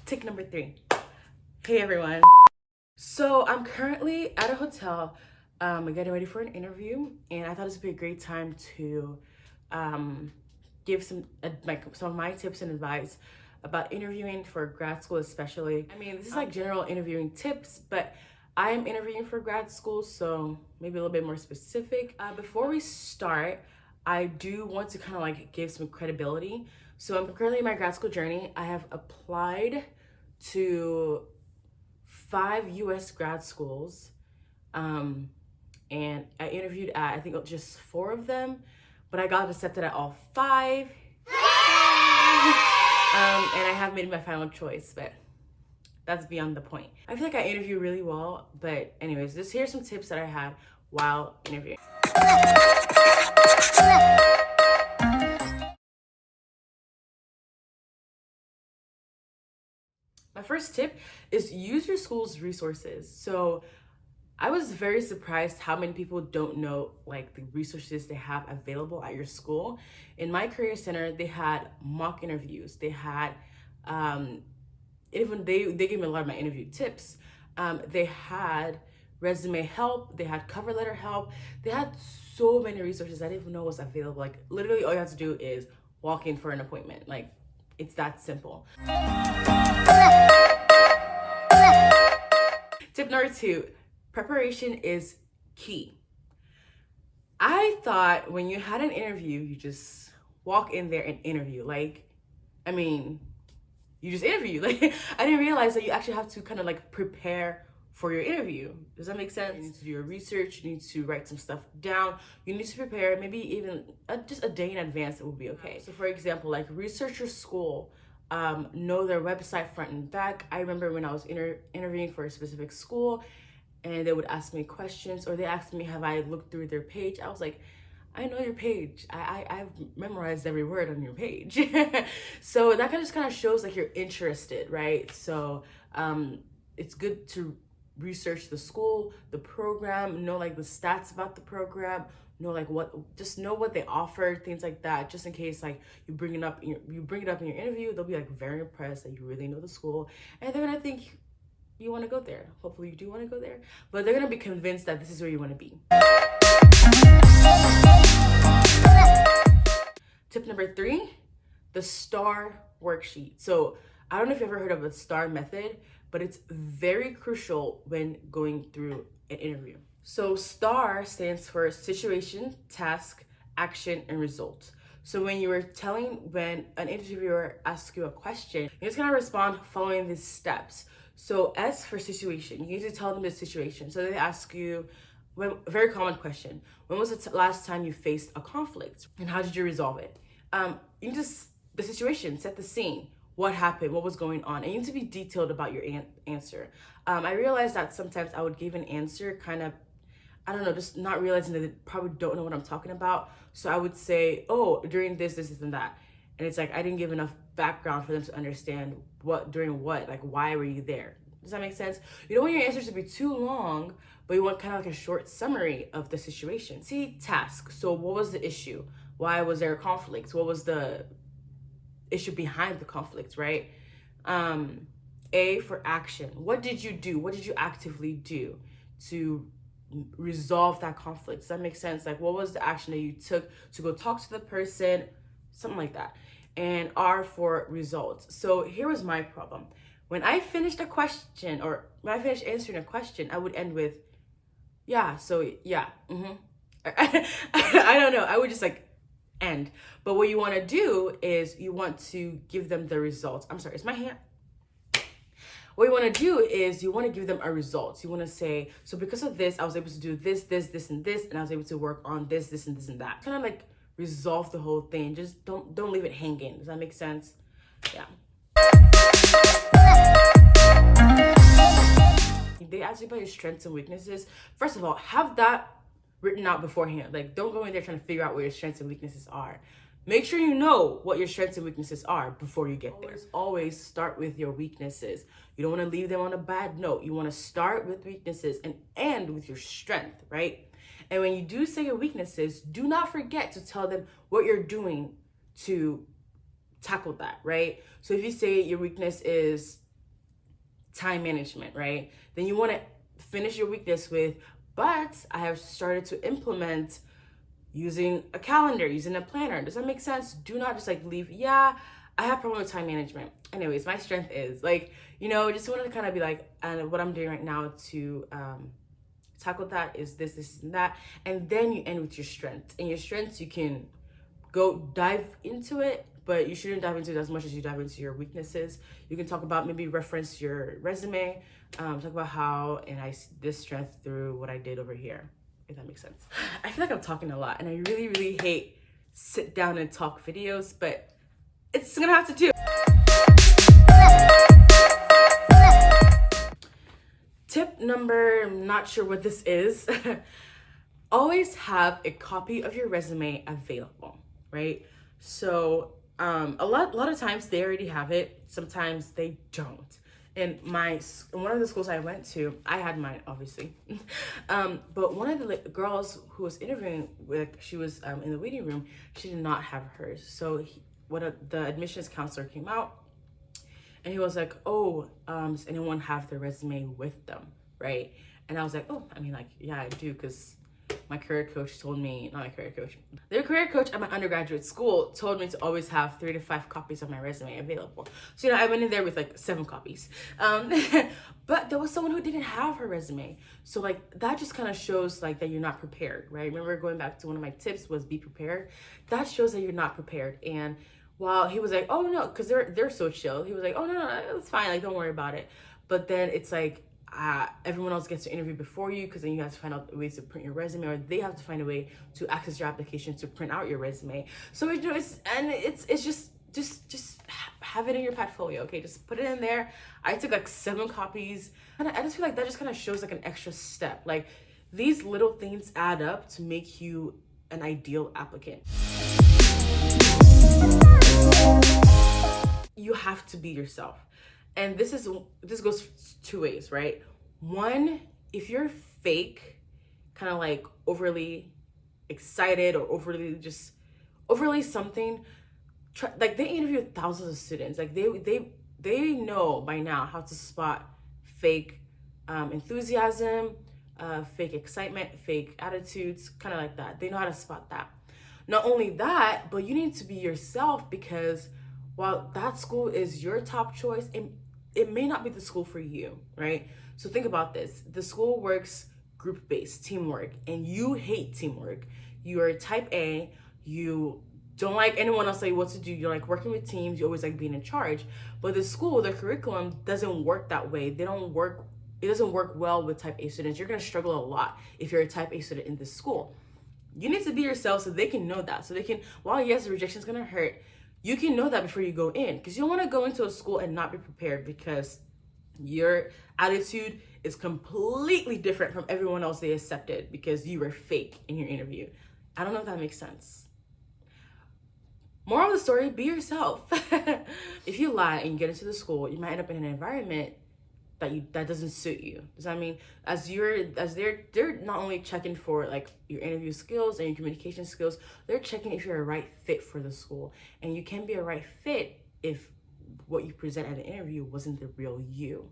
Tip number 3. Hey everyone. So I'm currently at a hotel getting ready for an interview, and I thought this would be a great time to give some of my tips and advice about interviewing for grad school especially. I mean, this is like general interviewing tips, but I am interviewing for grad school, so maybe a little bit more specific. Before we start, I do want to kind of like give some credibility. So I'm currently in my grad school journey. I have applied to 5 US grad schools, and I interviewed at, I think, just 4 of them, but I got accepted at all 5. And I have made my final choice, but that's beyond the point. I feel like I interview really well, but anyways, here's some tips that I had while interviewing. My first tip is use your school's resources. So I was very surprised how many people don't know like the resources they have available at your school. In my career center, they had mock interviews. They had even they gave me a lot of my interview tips. They had resume help. They had cover letter help. They had so many resources I didn't even know was available. Like literally all you have to do is walk in for an appointment. Like it's that simple. Tip number 2, preparation is key. I thought when you had an interview, you just walk in there and interview. Like, I mean, you just interview. Like, I didn't realize that you actually have to kind of like prepare for your interview. Does that make sense? You need to do your research. You need to write some stuff down. You need to prepare maybe even just a day in advance. It will be okay. So for example, like research your school. Know their website front and back. I remember when I was interviewing for a specific school and they would ask me questions, or they asked me, have I looked through their page? I was like, I know your page. I've memorized every word on your page. So that just kind of shows like you're interested, right? So it's good to research the school, the program, know like the stats about the program, know like just know what they offer, things like that, just in case like you bring it up in your interview. They'll be like very impressed that you really know the school, and they're gonna think you want to go there. Hopefully you do want to go there, but they're gonna be convinced that this is where you want to be. Tip number 3, the STAR worksheet. So I don't know if you've ever heard of the STAR method, but it's very crucial when going through an interview. So STAR stands for situation, task, action, and result. So when an interviewer asks you a question, you're just gonna respond following these steps. So S for situation, you need to tell them the situation. So they ask you, very common question, when was the last time you faced a conflict and how did you resolve it? You just, the situation, set the scene. What happened? What was going on? And you need to be detailed about your answer. I realized that sometimes I would give an answer kind of, I don't know, just not realizing that they probably don't know what I'm talking about. So I would say, oh, during this, and that. And it's like, I didn't give enough background for them to understand during what, like, why were you there? Does that make sense? You don't want your answers to be too long, but you want kind of like a short summary of the situation. See, task. So what was the issue? Why was there a conflict? What was the issue behind the conflict, right? A for action. What did you do? What did you actively do to resolve that conflict? Does that make sense? Like, what was the action that you took to go talk to the person? Something like that. And R for results. So here was my problem. When I finished a question, or when I finished answering a question, I would end with, yeah, so yeah, I don't know. I would just like end. But what you want to do is you want to give them the results. I'm sorry, is my hand? What you want to do is you want to give them a result. You want to say, so because of this, I was able to do this, and this, and I was able to work on this, and this, and that. Kind of like resolve the whole thing. Just don't leave it hanging. Does that make sense? Yeah. They ask you about your strengths and weaknesses. First of all, have that written out beforehand. Like, don't go in there trying to figure out what your strengths and weaknesses are. Make sure you know what your strengths and weaknesses are before you get there. Always start with your weaknesses. You don't want to leave them on a bad note. You want to start with weaknesses and end with your strength, right? And when you do say your weaknesses, do not forget to tell them what you're doing to tackle that, right? So if you say your weakness is time management, right? Then you want to finish your weakness with, but I have started to implement using a calendar, using a planner. Does that make sense? Do not just like leave. Yeah, I have problem with time management. Anyways, my strength is like, just wanted to kind of be like, and what I'm doing right now to tackle that is this, and that. And then you end with your strength. And your strengths, you can go dive into it, but you shouldn't dive into it as much as you dive into your weaknesses. You can talk about, maybe reference your resume, talk about how, and I see this strength through what I did over here, if that makes sense. I feel like I'm talking a lot, and I really, really hate sit down and talk videos, but it's gonna have to do. Tip number, I'm not sure what this is. Always have a copy of your resume available, right? So a lot of times they already have it. Sometimes they don't. In one of the schools I went to, I had mine, obviously. But one of the girls who was interviewing with, she was in the waiting room, she did not have hers. So the admissions counselor came out, and he was like, oh, does anyone have their resume with them, right? And I was like, oh, I mean, like, yeah, I do, because my career coach told me, not my career coach, their career coach at my undergraduate school told me to always have 3 to 5 copies of my resume available. So, I went in there with like 7 copies. But there was someone who didn't have her resume. So like, that just kind of shows like that you're not prepared, right? Remember, going back to one of my tips was be prepared. That shows that you're not prepared. And while he was like, oh no, because they're so chill. He was like, oh no, it's fine. Like, don't worry about it. But then it's like, everyone else gets to interview before you, because then you have to find out ways to print your resume, or they have to find a way to access your application to print out your resume. So it's just have it in your portfolio, okay? Just put it in there. I took like 7 copies, and I just feel like that just kind of shows like an extra step. Like, these little things add up to make you an ideal applicant. You have to be yourself. And this goes 2 ways, right? One, if you're fake, kind of like overly excited or overly something, like, they interview thousands of students. Like, they know by now how to spot fake enthusiasm, fake excitement, fake attitudes, kind of like that. They know how to spot that. Not only that, but you need to be yourself, because while that school is your top choice, it may not be the school for you, right? So think about this. The school works group-based, teamwork, and you hate teamwork. You are type A, you don't like anyone else tell you what to do. You like working with teams, you always like being in charge. But the school, the curriculum doesn't work that way. It doesn't work well with type A students. You're gonna struggle a lot if you're a type A student in this school. You need to be yourself so they can know that. So they can, while yes, the rejection is gonna hurt, you can know that before you go in, because you don't want to go into a school and not be prepared because your attitude is completely different from everyone else they accepted because you were fake in your interview. I don't know if that makes sense. Moral of the story, be yourself. If you lie and you get into the school, you might end up in an environment that doesn't suit you. Does that mean they're not only checking for like your interview skills and your communication skills, they're checking if you're a right fit for the school. And you can be a right fit if what you present at an interview wasn't the real you.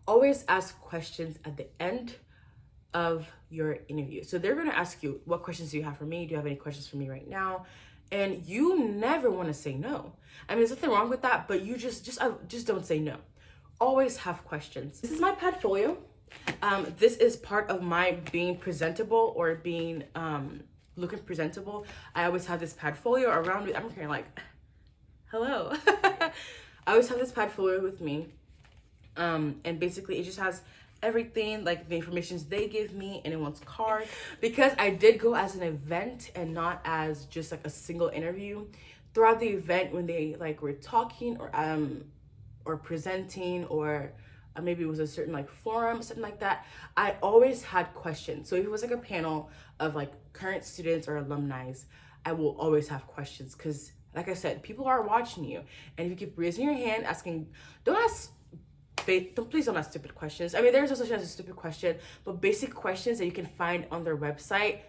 Always ask questions at the end of your interview. So they're going to ask you, what questions do you have for me? Do you have any questions for me right now? And you never want to say no. I mean, there's nothing wrong with that, but you just don't say no. Always have questions. This is my portfolio. This is part of my being presentable or being looking presentable. I always have this portfolio around me. I'm kind of like, hello. I always have this portfolio with me. And basically it just has everything, like the informations they give me, anyone's card, because I did go as an event and not as just like a single interview. Throughout the event, when they like were talking or presenting, or maybe it was a certain like forum, something like that, I always had questions. So if it was like a panel of like current students or alumni, I will always have questions, because like I said, people are watching you, and if you keep raising your hand asking, please don't ask stupid questions. I mean, there's no such as a stupid question, but basic questions that you can find on their website,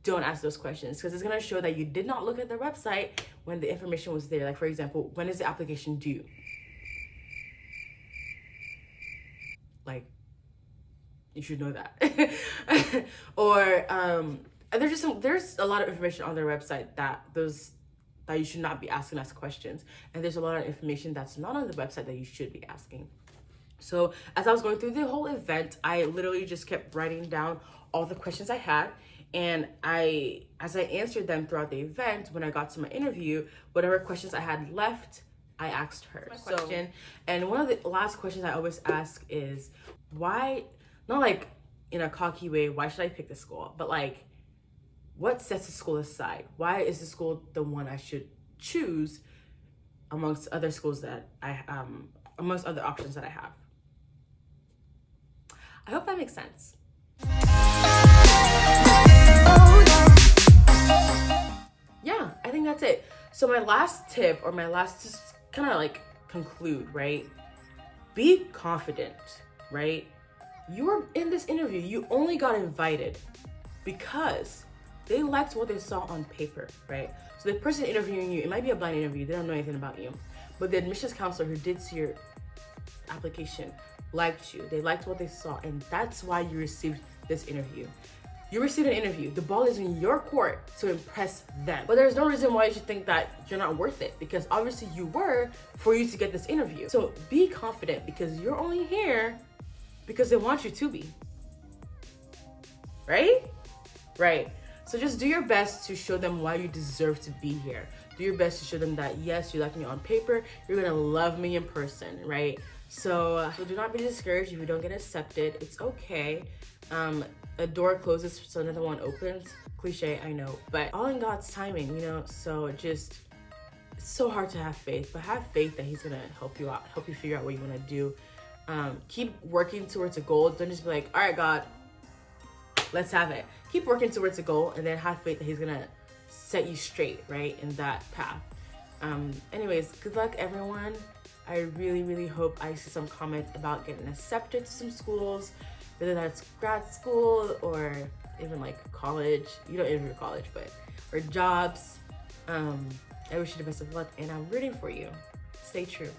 don't ask those questions, because it's going to show that you did not look at their website when the information was there. Like, for example, when is the application due? Like, you should know that. Or there's a lot of information on their website that you should not be asking us questions, and there's a lot of information that's not on the website that you should be asking. So as I was going through the whole event, I literally just kept writing down all the questions I had, and as I answered them throughout the event, when I got to my interview, whatever questions I had left, I asked her. And one of the last questions I always ask is, why, not like in a cocky way, why should I pick this school, but like, what sets the school aside? Why is the school the one I should choose amongst other schools that amongst other options that I have? I hope that makes sense. Yeah, I think that's it. So my last tip, or my last, just kind of like conclude, right? Be confident, right? You're in this interview, you only got invited because they liked what they saw on paper, right? So the person interviewing you, it might be a blind interview, they don't know anything about you, but the admissions counselor who did see your application liked you. They liked what they saw, and that's why you received this interview. You received an interview. The ball is in your court to impress them. But there's no reason why you should think that you're not worth it, because obviously you were for you to get this interview. So be confident, because you're only here because they want you to be. Right? Right. So just do your best to show them why you deserve to be here. Do your best to show them that, yes, you like me on paper, you're gonna love me in person, right? So do not be discouraged if you don't get accepted. It's okay. A door closes so another one opens. Cliche, I know, but all in God's timing, you know? So just, it's so hard to have faith, but have faith that he's gonna help you out, help you figure out what you wanna do. Keep working towards a goal. Don't just be like, all right, God, let's have it. Keep working towards a goal, and then have faith that he's gonna set you straight, right, in that path. Anyways, good luck, everyone. I really, really hope I see some comments about getting accepted to some schools, whether that's grad school or even like college. You don't interview college, but, or jobs. I wish you the best of luck, and I'm rooting for you. Stay true.